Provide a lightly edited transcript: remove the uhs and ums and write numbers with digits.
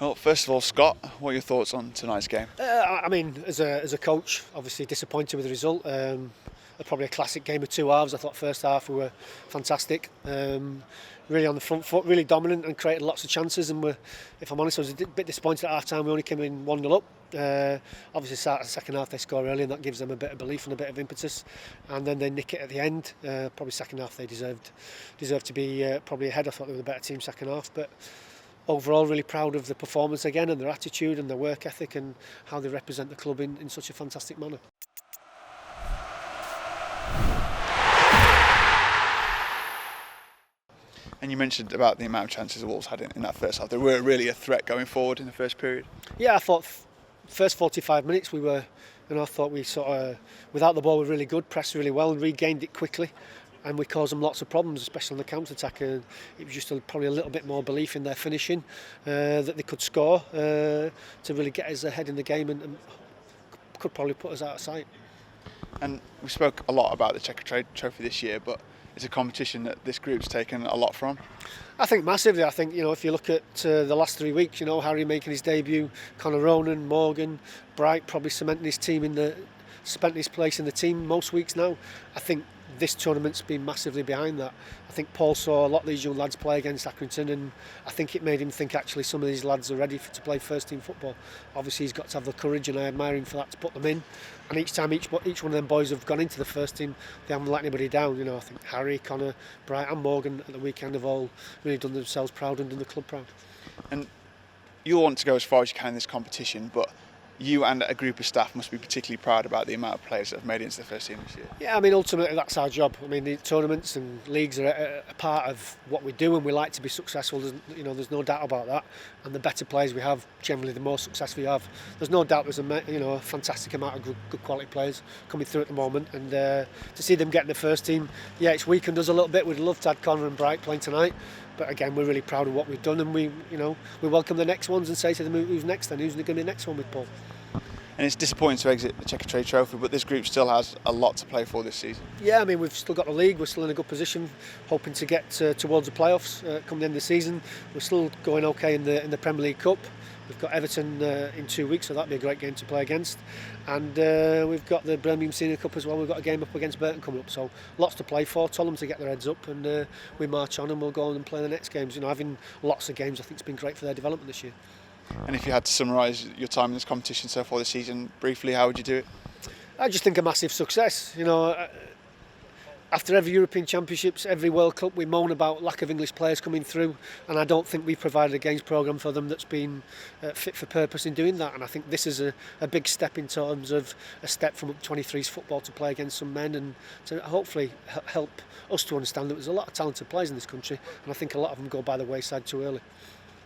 Well, first of all, Scott, what are your thoughts on tonight's game? I mean, as a coach, obviously disappointed with the result. Probably a classic game of two halves. I thought first half we were fantastic, really on the front foot, really dominant and created lots of chances. And if I'm honest, I was a bit disappointed at half time. We only came in 1-0 up. Obviously, second half they score early, and that gives them a bit of belief and a bit of impetus. And then they nick it at the end. Probably second half they deserved to be probably ahead. I thought they were the better team second half, but overall really proud of the performance again and their attitude and their work ethic and how they represent the club in such a fantastic manner. And you mentioned about the amount of chances the Wolves had in that first half. They were really a threat going forward in the first period. Yeah, I thought first 45 minutes we were, I thought we sort of, without the ball, were really good, pressed really well and regained it quickly. And we caused them lots of problems, especially on the counter-attack. And it was just probably a little bit more belief in their finishing, that they could score to really get us ahead in the game and could probably put us out of sight. And we spoke a lot about the Checkatrade Trophy this year, but it's a competition that this group's taken a lot from. I think massively. I think, if you look at the last 3 weeks, Harry making his debut, Connor Ronan, Morgan, Bright probably cementing his place in the team most weeks now. I think this tournament's been massively behind that. I think Paul saw a lot of these young lads play against Accrington, and I think it made him think actually some of these lads are ready to play first team football. Obviously he's got to have the courage, and I admire him for that, to put them in. And each time each one of them boys have gone into the first team, they haven't let anybody down. I think Harry, Connor, Bright and Morgan at the weekend have all really done themselves proud and done the club proud. And you want to go as far as you can in this competition, but you and a group of staff must be particularly proud about the amount of players that have made it into the first team this year. Yeah, ultimately that's our job. The tournaments and leagues are a part of what we do, and we like to be successful. There's no doubt about that. And the better players we have, generally the more success we have. There's no doubt there's a fantastic amount of good quality players coming through at the moment, and to see them get in the first team, it's weakened us a little bit. We'd love to have Connor and Bright playing tonight. But again, we're really proud of what we've done, and we welcome the next ones and say to them, who's next then? Who's going to be the next one with Paul? And it's disappointing to exit the Checkatrade Trophy, but this group still has a lot to play for this season. Yeah, we've still got the league. We're still in a good position, hoping to get towards the playoffs come the end of the season. We're still going okay in the Premier League Cup. We've got Everton in 2 weeks, so that'll be a great game to play against. And we've got the Birmingham Senior Cup as well. We've got a game up against Burton coming up, so lots to play for. Tell them to get their heads up, and we march on and we'll go on and play the next games. Having lots of games, I think, has been great for their development this year. And if you had to summarise your time in this competition so far this season briefly, how would you do it? I just think a massive success. After every European Championships, every World Cup, we moan about lack of English players coming through, and I don't think we've provided a games programme for them that's been fit for purpose in doing that. And I think this is a big step in terms of a step from 23s football to play against some men, and to hopefully help us to understand that there's a lot of talented players in this country, and I think a lot of them go by the wayside too early.